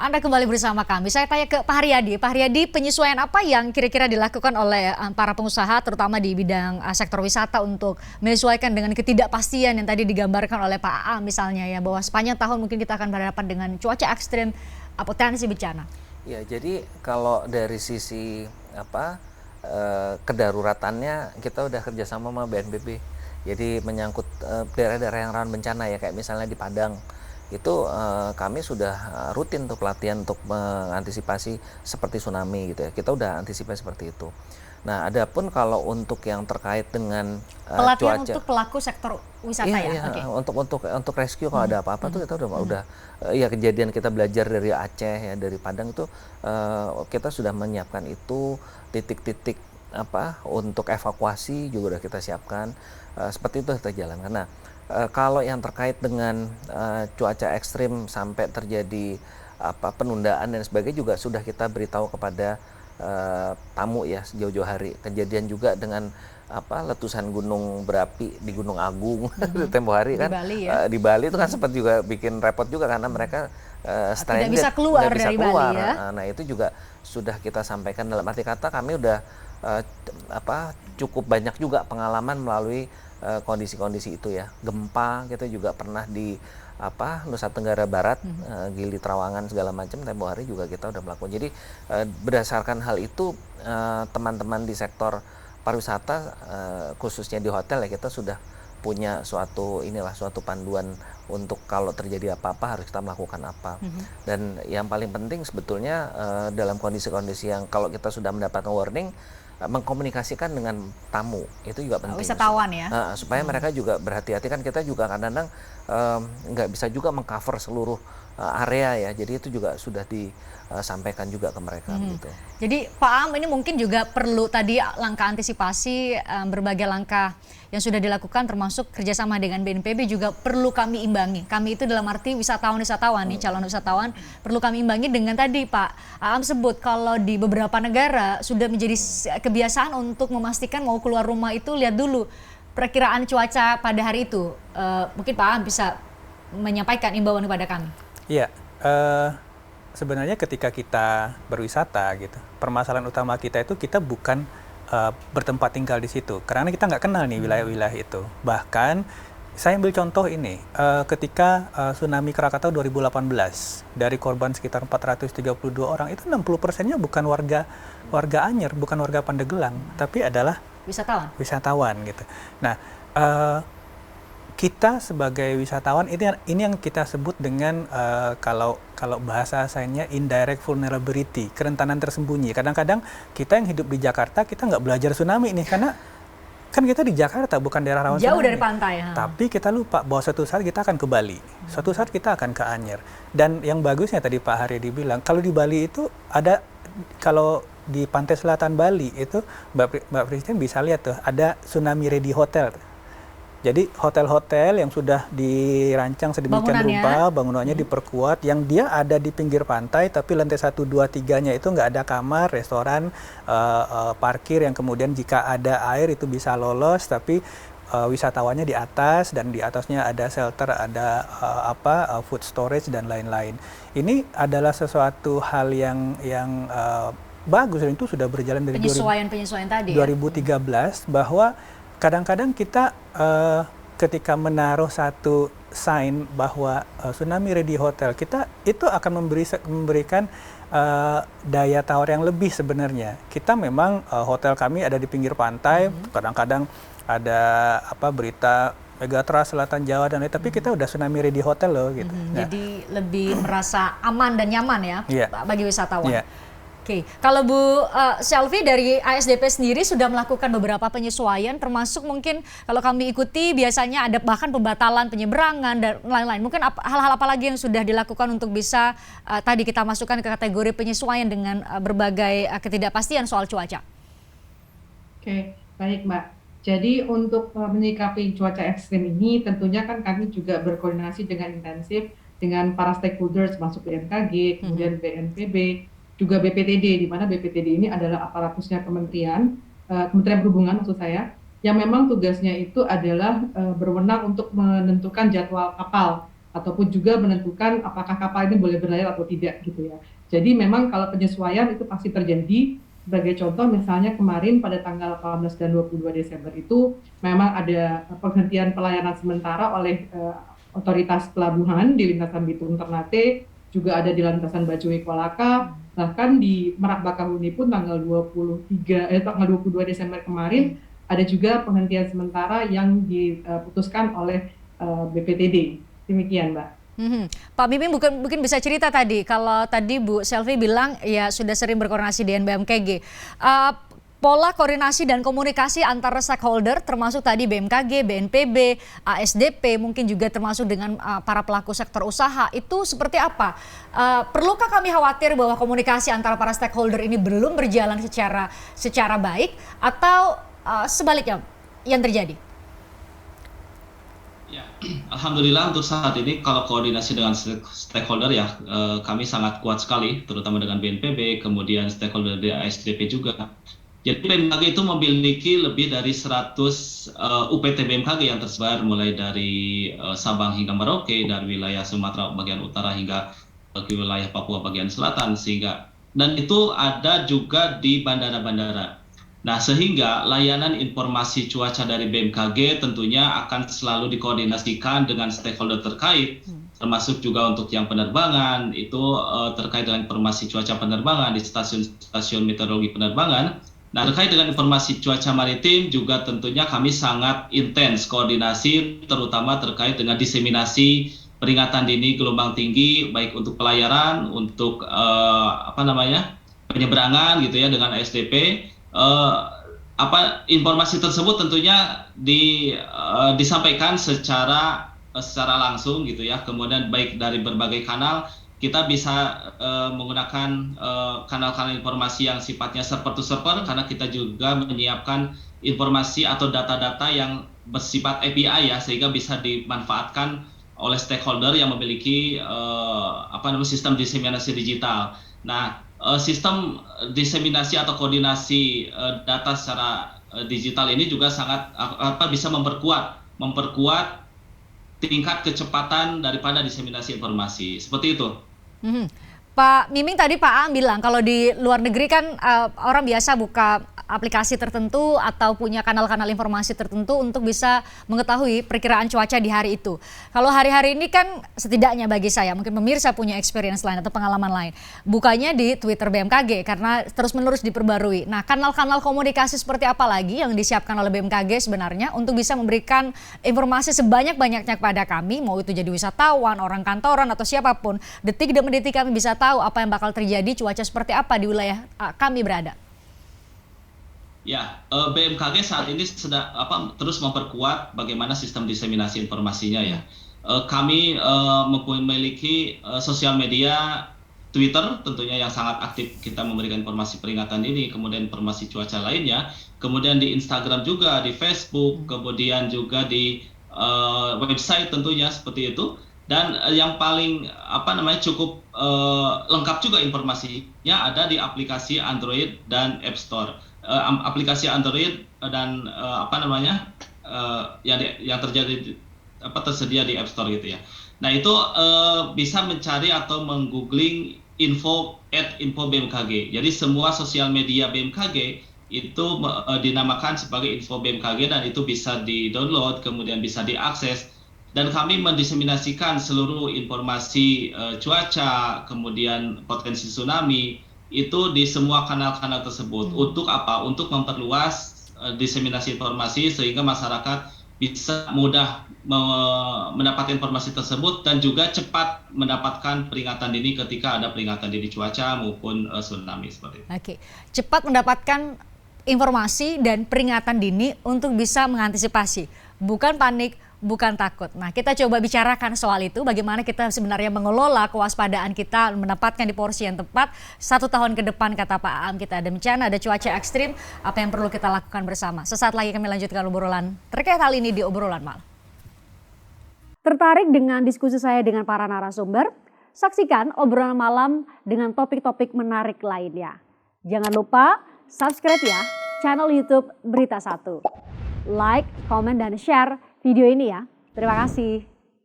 Anda kembali bersama kami. Saya tanya ke Pak Haryadi. Pak Haryadi, penyesuaian apa yang kira-kira dilakukan oleh para pengusaha, terutama di bidang sektor wisata untuk menyesuaikan dengan ketidakpastian yang tadi digambarkan oleh Pak AA misalnya ya, bahwa sepanjang tahun mungkin kita akan berhadapan dengan cuaca ekstrim, potensi bencana. Ya, jadi kalau dari sisi kedaruratannya kita udah kerjasama sama BNPB. Jadi menyangkut daerah-daerah yang rawan bencana ya, kayak misalnya di Padang itu kami sudah rutin tuh pelatihan untuk mengantisipasi seperti tsunami gitu ya. Kita udah antisipasi seperti itu. Nah, adapun kalau untuk yang terkait dengan Pelatihan cuaca, untuk pelaku sektor wisata iya, ya. iya, Oke. untuk rescue kalau ada apa-apa tuh kita udah ya, kejadian kita belajar dari Aceh ya, dari Padang itu kita sudah menyiapkan itu titik-titik untuk evakuasi juga udah kita siapkan, seperti itu kita jalankan. Nah, kalau yang terkait dengan cuaca ekstrim sampai terjadi penundaan dan sebagainya juga sudah kita beritahu kepada tamu ya jauh-jauh hari. Kejadian juga dengan letusan gunung berapi di Gunung Agung tempo hari Di kan, Bali ya. di Bali itu kan sempat juga bikin repot juga karena mereka stranded, bisa keluar nggak bisa dari keluar. Bali ya. Nah, itu juga sudah kita sampaikan, dalam arti kata kami udah cukup banyak juga pengalaman melalui kondisi-kondisi itu ya. Gempa kita juga pernah di Nusa Tenggara Barat, Gili Trawangan segala macam, tempo hari juga kita udah melakukan. Jadi berdasarkan hal itu teman-teman di sektor pariwisata khususnya di hotel ya, kita sudah punya suatu panduan untuk kalau terjadi apa-apa harus kita melakukan apa. Dan yang paling penting sebetulnya dalam kondisi-kondisi yang kalau kita sudah mendapatkan warning, mengkomunikasikan dengan tamu itu juga penting. Wisatawan ya. Supaya mereka juga berhati-hati, kan kita juga kadang-kadang nggak bisa juga mengcover seluruh area ya. Jadi itu juga sudah disampaikan juga ke mereka gitu. Jadi Pak Am, ini mungkin juga perlu tadi langkah antisipasi, berbagai langkah yang sudah dilakukan termasuk kerjasama dengan BNPB juga perlu kami imbangi. Kami itu dalam arti wisatawan nih, calon wisatawan, perlu kami imbangi dengan tadi Pak Am sebut kalau di beberapa negara sudah menjadi kebiasaan untuk memastikan mau keluar rumah itu lihat dulu perkiraan cuaca pada hari itu. Mungkin Pak Am bisa menyampaikan imbauan kepada kami. Iya, sebenarnya ketika kita berwisata gitu, permasalahan utama kita itu kita bukan bertempat tinggal di situ, karena kita nggak kenal nih wilayah-wilayah itu. Bahkan saya ambil contoh ini, ketika tsunami Krakatau 2018, dari korban sekitar 432 orang, itu 60%-nya bukan warga Anyer, bukan warga Pandeglang, tapi adalah wisatawan gitu. Nah, kita sebagai wisatawan ini yang kita sebut dengan kalau bahasa sainnya indirect vulnerability, kerentanan tersembunyi. Kadang-kadang kita yang hidup di Jakarta kita nggak belajar tsunami nih, karena kan kita di Jakarta bukan daerah rawan jauh tsunami. dari pantai. Tapi kita lupa bahwa suatu saat kita akan ke Bali, suatu saat kita akan ke Anyer. Dan yang bagusnya tadi Pak Haryadi bilang, kalau di Bali itu ada, kalau di pantai selatan Bali itu Mbak Presiden bisa lihat tuh ada tsunami ready hotel. Jadi hotel-hotel yang sudah dirancang sedemikian rupa, bangunannya diperkuat, yang dia ada di pinggir pantai, tapi lantai 1, 2, 3-nya itu nggak ada kamar, restoran, parkir, yang kemudian jika ada air itu bisa lolos, tapi wisatawannya di atas, dan di atasnya ada shelter, ada food storage dan lain-lain. Ini adalah sesuatu hal yang bagus, dan itu sudah berjalan dari penyesuaian tadi 2013 bahwa kadang-kadang kita ketika menaruh satu sign bahwa tsunami ready hotel, kita itu akan memberikan daya tawar yang lebih sebenarnya. Kita memang hotel kami ada di pinggir pantai, kadang-kadang ada berita Megatrust Selatan Jawa dan lain, tapi kita udah tsunami ready hotel loh gitu. Nah, jadi lebih merasa aman dan nyaman ya bagi wisatawan. Oke, kalau Bu Selvi dari ASDP sendiri sudah melakukan beberapa penyesuaian, termasuk mungkin kalau kami ikuti biasanya ada bahkan pembatalan penyeberangan dan lain-lain. Mungkin hal-hal apa lagi yang sudah dilakukan untuk bisa tadi kita masukkan ke kategori penyesuaian dengan berbagai ketidakpastian soal cuaca? Oke, baik Mbak. Jadi untuk menyikapi cuaca ekstrim ini tentunya kan kami juga berkoordinasi dengan intensif dengan para stakeholders, masuk BMKG, kemudian BNPB, juga BPTD, di mana BPTD ini adalah aparatusnya Kementerian Perhubungan maksud saya, yang memang tugasnya itu adalah berwenang untuk menentukan jadwal kapal ataupun juga menentukan apakah kapal ini boleh berlayar atau tidak gitu ya. Jadi memang kalau penyesuaian itu pasti terjadi. Sebagai contoh misalnya kemarin pada tanggal 18 dan 22 Desember itu memang ada penghentian pelayanan sementara oleh otoritas pelabuhan di lintasan Bitung Ternate, juga ada di lintasan Bajoe Kolaka, bahkan di Merak Bakahuni pun tanggal 22 Desember kemarin ada juga penghentian sementara yang diputuskan oleh BPTD. Demikian, Mbak. Pak Miming mungkin bisa cerita tadi, kalau tadi Bu Selvi bilang ya sudah sering berkoordinasi dengan BMKG. Pola koordinasi dan komunikasi antara stakeholder termasuk tadi BMKG, BNPB, ASDP, mungkin juga termasuk dengan para pelaku sektor usaha itu seperti apa? Perlukah kami khawatir bahwa komunikasi antara para stakeholder ini belum berjalan secara baik atau sebaliknya yang terjadi? Ya, alhamdulillah untuk saat ini kalau koordinasi dengan stakeholder ya kami sangat kuat sekali, terutama dengan BNPB, kemudian stakeholder dari ASDP juga. Jadi BMKG itu memiliki lebih dari 100 UPT BMKG yang tersebar mulai dari Sabang hingga Merauke, dari wilayah Sumatera bagian utara hingga ke wilayah Papua bagian selatan, dan itu ada juga di bandara-bandara. Nah, sehingga layanan informasi cuaca dari BMKG tentunya akan selalu dikoordinasikan dengan stakeholder terkait, termasuk juga untuk yang penerbangan, itu terkait dengan informasi cuaca penerbangan di stasiun-stasiun meteorologi penerbangan. Nah, terkait dengan informasi cuaca maritim juga tentunya kami sangat intens koordinasi, terutama terkait dengan diseminasi peringatan dini gelombang tinggi, baik untuk pelayaran, untuk penyeberangan gitu ya dengan ASDP. Informasi tersebut tentunya disampaikan secara langsung gitu ya. Kemudian baik dari berbagai kanal kita bisa menggunakan kanal-kanal informasi yang sifatnya server to server, karena kita juga menyiapkan informasi atau data-data yang bersifat API ya, sehingga bisa dimanfaatkan oleh stakeholder yang memiliki sistem diseminasi digital. Nah, sistem diseminasi atau koordinasi data secara digital ini juga sangat bisa memperkuat tingkat kecepatan daripada diseminasi informasi. Seperti itu. Pak Miming, tadi Pak Aang bilang kalau di luar negeri kan orang biasa buka aplikasi tertentu atau punya kanal-kanal informasi tertentu untuk bisa mengetahui perkiraan cuaca di hari itu. Kalau hari-hari ini kan setidaknya bagi saya, mungkin pemirsa punya experience lain atau pengalaman lain, bukanya di Twitter BMKG karena terus-menerus diperbarui. Nah, kanal-kanal komunikasi seperti apa lagi yang disiapkan oleh BMKG sebenarnya untuk bisa memberikan informasi sebanyak-banyaknya kepada kami, mau itu jadi wisatawan, orang kantoran atau siapapun, detik demi detik kami bisa tahu apa yang bakal terjadi, cuaca seperti apa di wilayah kami berada. Ya, BMKG saat ini sedang terus memperkuat bagaimana sistem diseminasi informasinya ya. Kami memiliki sosial media Twitter tentunya yang sangat aktif, kita memberikan informasi peringatan ini, kemudian informasi cuaca lainnya, kemudian di Instagram juga, di Facebook, kemudian juga di website tentunya seperti itu. Dan yang paling cukup lengkap juga informasinya ada di aplikasi Android dan App Store. Aplikasi Android dan yang tersedia di App Store gitu ya. Nah, itu bisa mencari atau menggoogling info BMKG. Jadi semua sosial media BMKG itu dinamakan sebagai info BMKG dan itu bisa di-download, kemudian bisa diakses. Dan kami mendiseminasikan seluruh informasi cuaca, kemudian potensi tsunami, itu di semua kanal-kanal tersebut. Untuk apa? Untuk memperluas diseminasi informasi sehingga masyarakat bisa mudah mendapatkan informasi tersebut dan juga cepat mendapatkan peringatan dini ketika ada peringatan dini cuaca maupun tsunami seperti itu. Oke, cepat mendapatkan informasi dan peringatan dini untuk bisa mengantisipasi, bukan panik, bukan takut. Nah, kita coba bicarakan soal itu, bagaimana kita sebenarnya mengelola kewaspadaan kita, mendapatkan di porsi yang tepat. 1 tahun ke depan, kata Pak Aam, kita ada bencana, ada cuaca ekstrim, apa yang perlu kita lakukan bersama. Sesaat lagi kami lanjutkan obrolan terkait hal ini di Obrolan Malam. Tertarik dengan diskusi saya dengan para narasumber? Saksikan Obrolan Malam dengan topik-topik menarik lainnya. Jangan lupa subscribe ya channel YouTube Berita 1. Like, komen, dan share video ini ya. Terima kasih.